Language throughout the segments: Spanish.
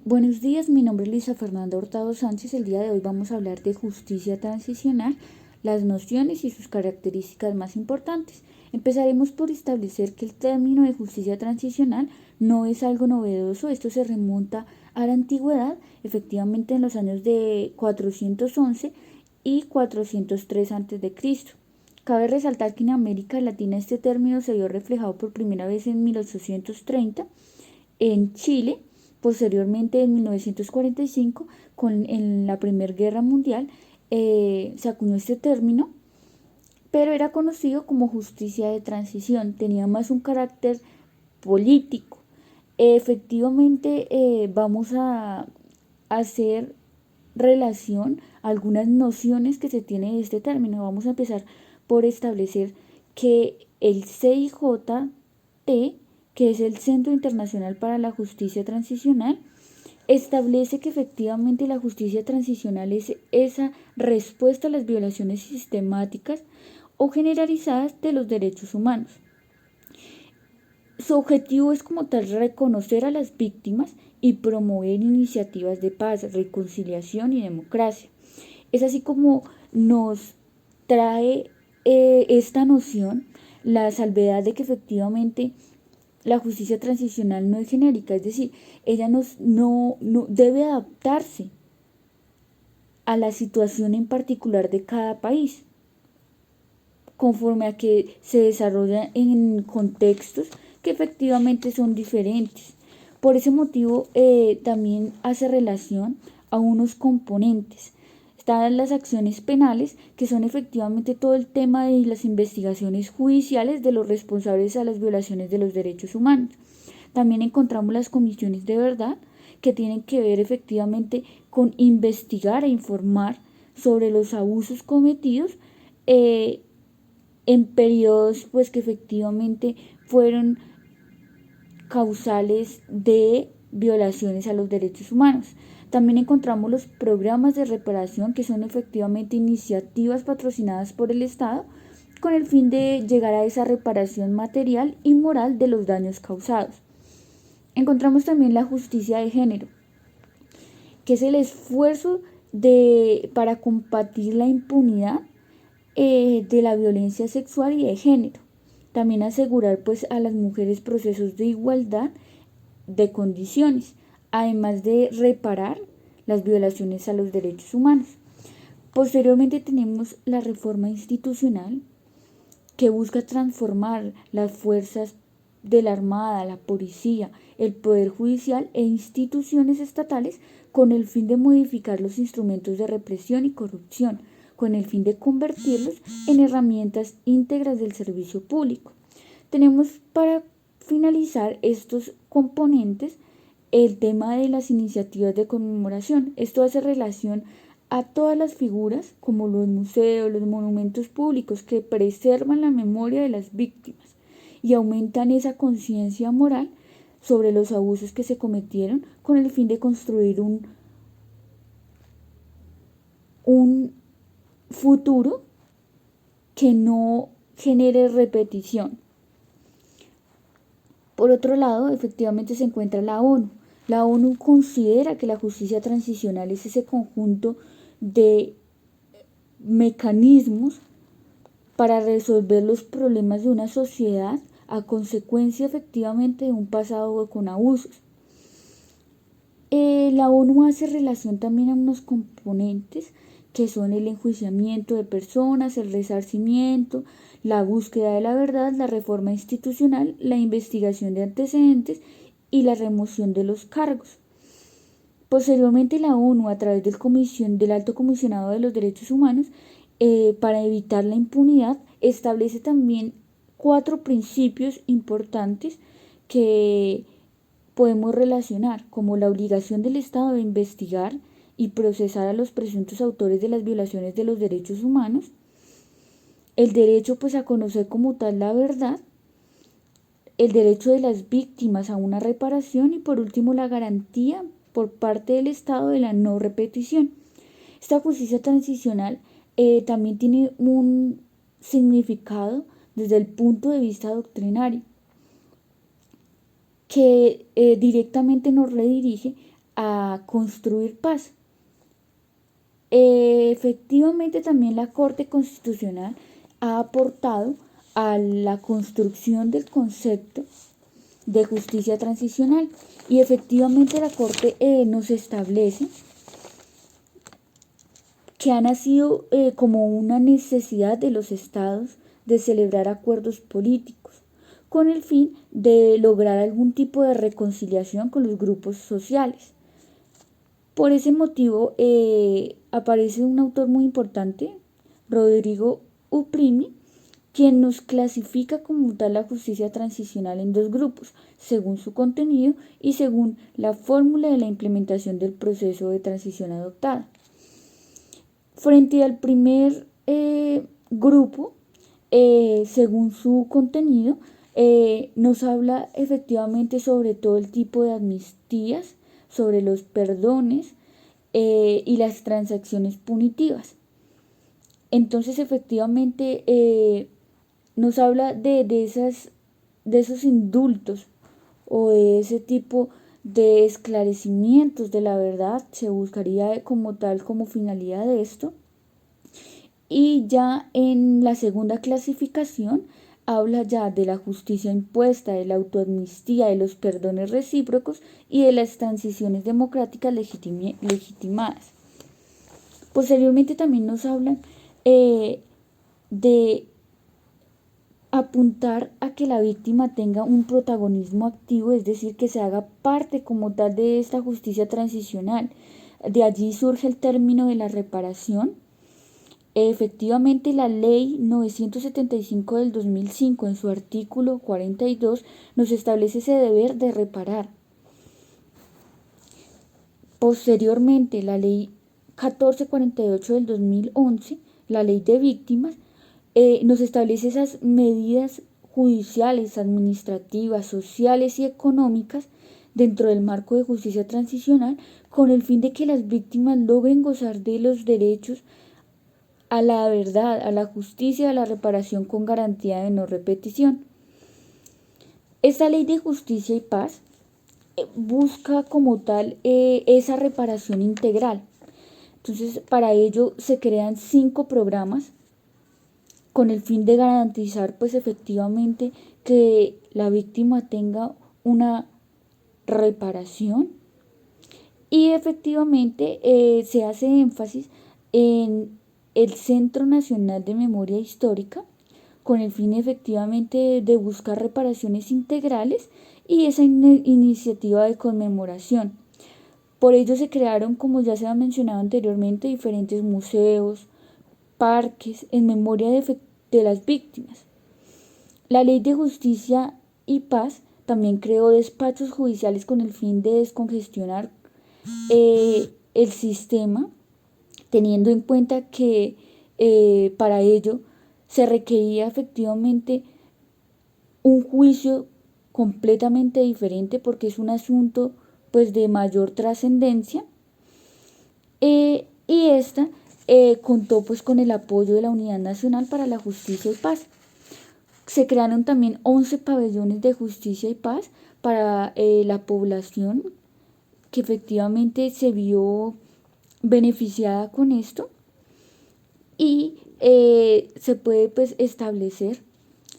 Buenos días, mi nombre es Luisa Fernanda Hurtado Sánchez. El día de hoy vamos a hablar de justicia transicional, las nociones y sus características más importantes. Empezaremos por establecer que el término de justicia transicional no es algo novedoso. Esto se remonta a la antigüedad, efectivamente en los años de 411 y 403 a.C. Cabe resaltar que en América Latina este término se vio reflejado por primera vez en 1830 en Chile, posteriormente en 1945, en la Primera Guerra Mundial, se acuñó este término, pero era conocido como justicia de transición, tenía más un carácter político. Efectivamente, vamos a hacer relación a algunas nociones que se tiene de este término. Vamos a empezar por establecer que el CIJT, que es el Centro Internacional para la Justicia Transicional, establece que efectivamente la justicia transicional es esa respuesta a las violaciones sistemáticas o generalizadas de los derechos humanos. Su objetivo es como tal reconocer a las víctimas y promover iniciativas de paz, reconciliación y democracia. Es así como nos trae esta noción la salvedad de que efectivamente la justicia transicional no es genérica, es decir, ella no debe adaptarse a la situación en particular de cada país, conforme a que se desarrolla en contextos que efectivamente son diferentes. Por ese motivo también hace relación a unos componentes. Están las acciones penales, que son efectivamente todo el tema de las investigaciones judiciales de los responsables a las violaciones de los derechos humanos. También encontramos las comisiones de verdad, que tienen que ver efectivamente con investigar e informar sobre los abusos cometidos en periodos pues que efectivamente fueron causales de violaciones a los derechos humanos. También encontramos los programas de reparación, que son efectivamente iniciativas patrocinadas por el Estado con el fin de llegar a esa reparación material y moral de los daños causados. Encontramos también la justicia de género, que es el esfuerzo para combatir la impunidad de la violencia sexual y de género. También asegurar pues a las mujeres procesos de igualdad de condiciones, además de reparar las violaciones a los derechos humanos. Posteriormente tenemos la reforma institucional, que busca transformar las fuerzas de la Armada, la policía, el Poder Judicial e instituciones estatales con el fin de modificar los instrumentos de represión y corrupción, con el fin de convertirlos en herramientas íntegras del servicio público. Tenemos para finalizar estos componentes el tema de las iniciativas de conmemoración. Esto hace relación a todas las figuras, como los museos, los monumentos públicos, que preservan la memoria de las víctimas y aumentan esa conciencia moral sobre los abusos que se cometieron, con el fin de construir un futuro que no genere repetición. Por otro lado, efectivamente se encuentra la ONU. La ONU considera que la justicia transicional es ese conjunto de mecanismos para resolver los problemas de una sociedad a consecuencia efectivamente de un pasado con abusos. La ONU hace relación también a unos componentes que son el enjuiciamiento de personas, el resarcimiento, la búsqueda de la verdad, la reforma institucional, la investigación de antecedentes y la remoción de los cargos. Posteriormente, la ONU, a través del Alto Comisionado de los Derechos Humanos, para evitar la impunidad, establece también 4 principios importantes que podemos relacionar, como la obligación del Estado de investigar y procesar a los presuntos autores de las violaciones de los derechos humanos, el derecho pues a conocer como tal la verdad, el derecho de las víctimas a una reparación y por último la garantía por parte del Estado de la no repetición. Esta justicia transicional también tiene un significado desde el punto de vista doctrinario, que directamente nos redirige a construir paz. Efectivamente, también la Corte Constitucional ha aportado a la construcción del concepto de justicia transicional, y efectivamente la Corte nos establece que ha nacido como una necesidad de los estados de celebrar acuerdos políticos con el fin de lograr algún tipo de reconciliación con los grupos sociales. Por ese motivo aparece un autor muy importante, Rodrigo Uprimi, quien nos clasifica como tal la justicia transicional en dos grupos, según su contenido y según la fórmula de la implementación del proceso de transición adoptada. Frente al primer grupo, según su contenido, nos habla efectivamente sobre todo el tipo de amnistías, sobre los perdones y las transacciones punitivas. Entonces, efectivamente, nos habla de esos indultos o de ese tipo de esclarecimientos de la verdad. Se buscaría como tal, como finalidad de esto. Y ya en la segunda clasificación habla ya de la justicia impuesta, de la autoamnistía, de los perdones recíprocos y de las transiciones democráticas legitimadas. Posteriormente también nos hablan de apuntar a que la víctima tenga un protagonismo activo, es decir, que se haga parte como tal de esta justicia transicional. De allí surge el término de la reparación. Efectivamente, la ley 975 del 2005, en su artículo 42, nos establece ese deber de reparar. Posteriormente, la ley 1448 del 2011, la ley de víctimas, nos establece esas medidas judiciales, administrativas, sociales y económicas dentro del marco de justicia transicional, con el fin de que las víctimas logren gozar de los derechos a la verdad, a la justicia, a la reparación con garantía de no repetición. Esta ley de justicia y paz busca como tal esa reparación integral. Entonces, para ello se crean 5 programas con el fin de garantizar pues efectivamente que la víctima tenga una reparación, y efectivamente se hace énfasis en el Centro Nacional de Memoria Histórica con el fin efectivamente de buscar reparaciones integrales y esa iniciativa de conmemoración. Por ello se crearon, como ya se ha mencionado anteriormente, diferentes museos, parques en memoria de las víctimas. La Ley de Justicia y Paz también creó despachos judiciales con el fin de descongestionar el sistema, teniendo en cuenta que para ello se requería efectivamente un juicio completamente diferente, porque es un asunto pues de mayor trascendencia, y esta contó pues con el apoyo de la Unidad Nacional para la Justicia y Paz. Se crearon también 11 pabellones de justicia y paz para la población que efectivamente se vio beneficiada con esto, y se puede pues establecer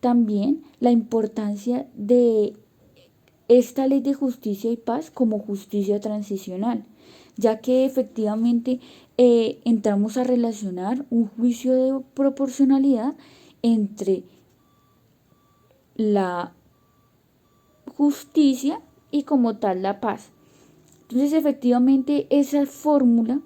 también la importancia de esta ley de justicia y paz como justicia transicional, ya que efectivamente entramos a relacionar un juicio de proporcionalidad entre la justicia y como tal la paz. Entonces efectivamente esa fórmula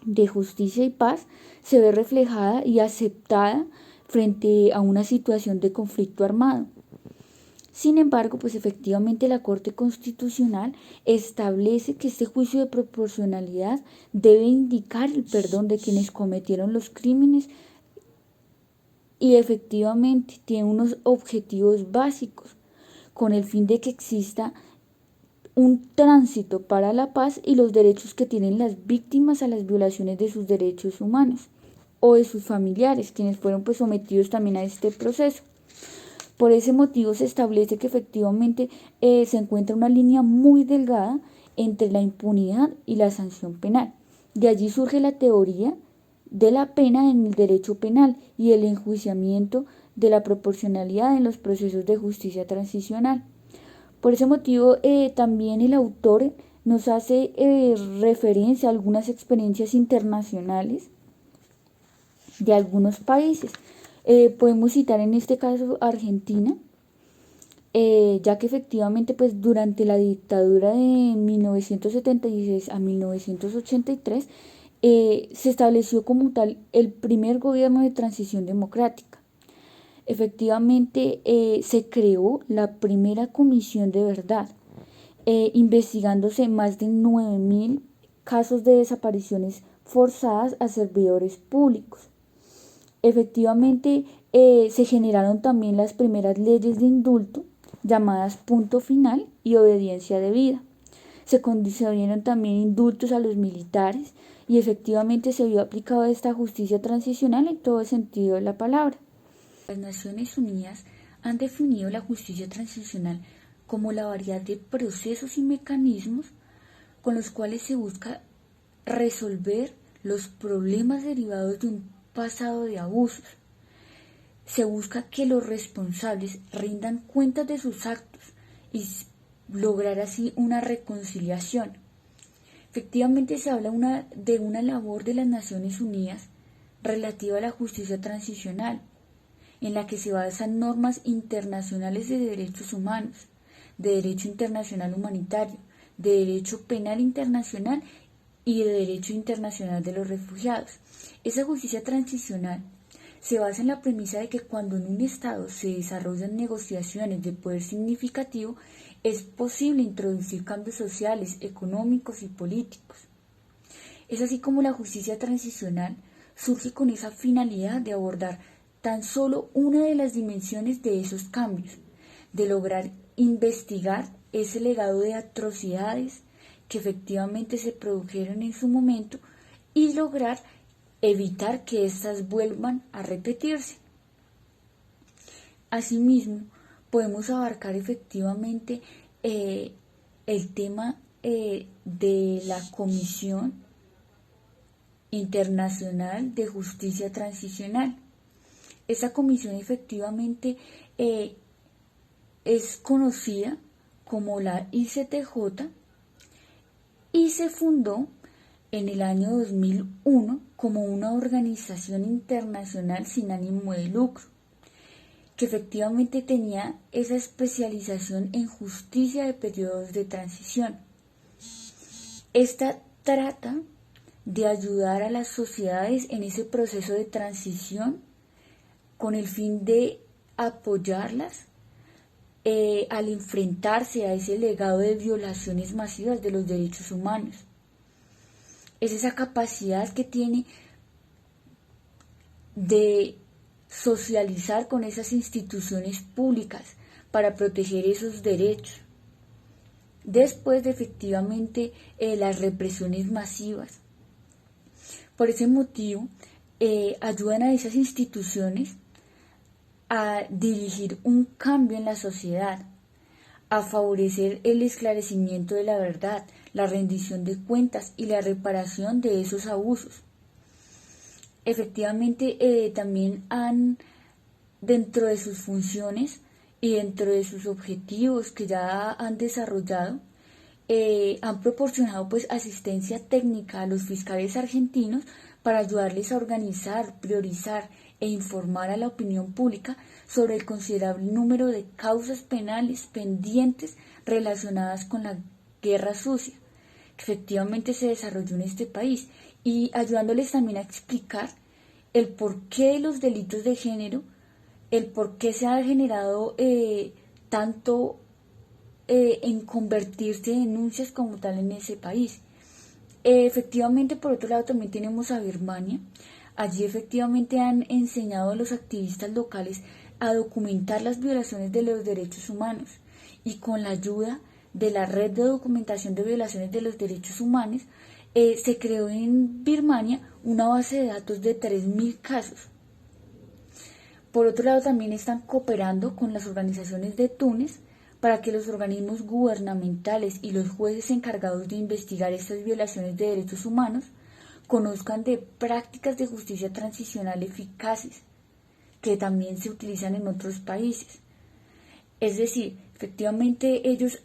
de justicia y paz se ve reflejada y aceptada frente a una situación de conflicto armado. Sin embargo, pues efectivamente la Corte Constitucional establece que este juicio de proporcionalidad debe indicar el perdón de quienes cometieron los crímenes, y efectivamente tiene unos objetivos básicos con el fin de que exista un tránsito para la paz y los derechos que tienen las víctimas a las violaciones de sus derechos humanos o de sus familiares, quienes fueron pues sometidos también a este proceso. Por ese motivo se establece que efectivamente se encuentra una línea muy delgada entre la impunidad y la sanción penal. De allí surge la teoría de la pena en el derecho penal y el enjuiciamiento de la proporcionalidad en los procesos de justicia transicional. Por ese motivo, también el autor nos hace referencia a algunas experiencias internacionales de algunos países. Podemos citar en este caso Argentina, ya que efectivamente pues durante la dictadura de 1976 a 1983 se estableció como tal el primer gobierno de transición democrática. Efectivamente se creó la primera comisión de verdad, investigándose más de 9.000 casos de desapariciones forzadas a servidores públicos. Efectivamente se generaron también las primeras leyes de indulto, llamadas punto final y obediencia debida. Se concedieron también indultos a los militares y efectivamente se vio aplicada esta justicia transicional en todo el sentido de la palabra. Las Naciones Unidas han definido la justicia transicional como la variedad de procesos y mecanismos con los cuales se busca resolver los problemas derivados de un pasado de abusos. Se busca que los responsables rindan cuentas de sus actos y lograr así una reconciliación. Efectivamente se habla de una labor de las Naciones Unidas relativa a la justicia transicional, en la que se basan normas internacionales de derechos humanos, de derecho internacional humanitario, de derecho penal internacional y de derecho internacional de los refugiados. Esa justicia transicional se basa en la premisa de que cuando en un Estado se desarrollan negociaciones de poder significativo, es posible introducir cambios sociales, económicos y políticos. Es así como la justicia transicional surge con esa finalidad de abordar tan solo una de las dimensiones de esos cambios, de lograr investigar ese legado de atrocidades que efectivamente se produjeron en su momento y lograr evitar que éstas vuelvan a repetirse. Asimismo, podemos abarcar efectivamente el tema de la Comisión Internacional de Justicia Transicional. Esta comisión efectivamente es conocida como la ICTJ y se fundó en el año 2001 como una organización internacional sin ánimo de lucro, que efectivamente tenía esa especialización en justicia de periodos de transición. Esta trata de ayudar a las sociedades en ese proceso de transición con el fin de apoyarlas al enfrentarse a ese legado de violaciones masivas de los derechos humanos. Es esa capacidad que tiene de socializar con esas instituciones públicas para proteger esos derechos. Después de efectivamente las represiones masivas. Por ese motivo, ayudan a esas instituciones a dirigir un cambio en la sociedad, a favorecer el esclarecimiento de la verdad, la rendición de cuentas y la reparación de esos abusos. Efectivamente, también han, dentro de sus funciones y dentro de sus objetivos que ya han desarrollado, han proporcionado pues asistencia técnica a los fiscales argentinos para ayudarles a organizar, priorizar e informar a la opinión pública sobre el considerable número de causas penales pendientes relacionadas con la guerra sucia que efectivamente se desarrolló en este país y ayudándoles también a explicar el porqué de los delitos de género, el por qué se ha generado tanto en convertirse en denuncias como tal en ese país. Efectivamente, por otro lado, también tenemos a Birmania. Allí efectivamente han enseñado a los activistas locales a documentar las violaciones de los derechos humanos y con la ayuda de la red de documentación de violaciones de los derechos humanos se creó en Birmania una base de datos de 3.000 casos. Por otro lado, también están cooperando con las organizaciones de Túnez para que los organismos gubernamentales y los jueces encargados de investigar estas violaciones de derechos humanos conozcan de prácticas de justicia transicional eficaces que también se utilizan en otros países. Es decir, efectivamente ellos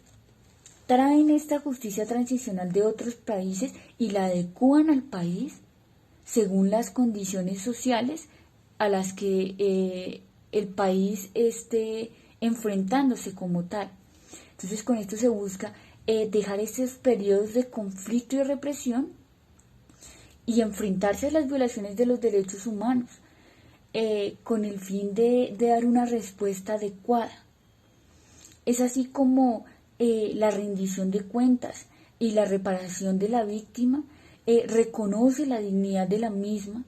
traen esta justicia transicional de otros países y la adecúan al país según las condiciones sociales a las que el país esté enfrentándose como tal. Entonces con esto se busca dejar estos periodos de conflicto y represión y enfrentarse a las violaciones de los derechos humanos con el fin de dar una respuesta adecuada. Es así como la rendición de cuentas y la reparación de la víctima reconoce la dignidad de la misma,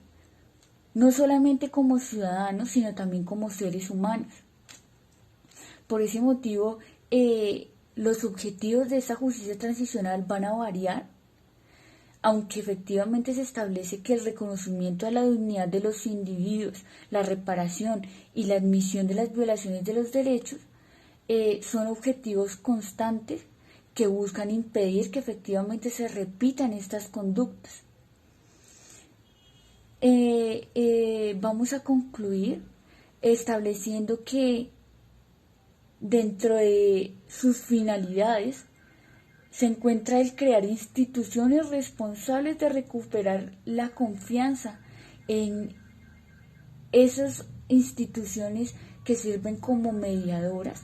no solamente como ciudadanos, sino también como seres humanos. Por ese motivo, los objetivos de esta justicia transicional van a variar, aunque efectivamente se establece que el reconocimiento a la dignidad de los individuos, la reparación y la admisión de las violaciones de los derechos son objetivos constantes que buscan impedir que efectivamente se repitan estas conductas. Vamos a concluir estableciendo que dentro de sus finalidades se encuentra el crear instituciones responsables de recuperar la confianza en esas instituciones que sirven como mediadoras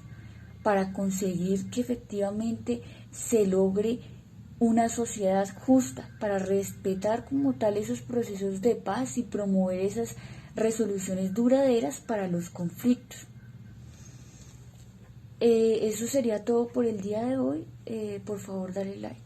para conseguir que efectivamente se logre una sociedad justa, para respetar como tal esos procesos de paz y promover esas resoluciones duraderas para los conflictos. Eso sería todo por el día de hoy. Por favor, dale like.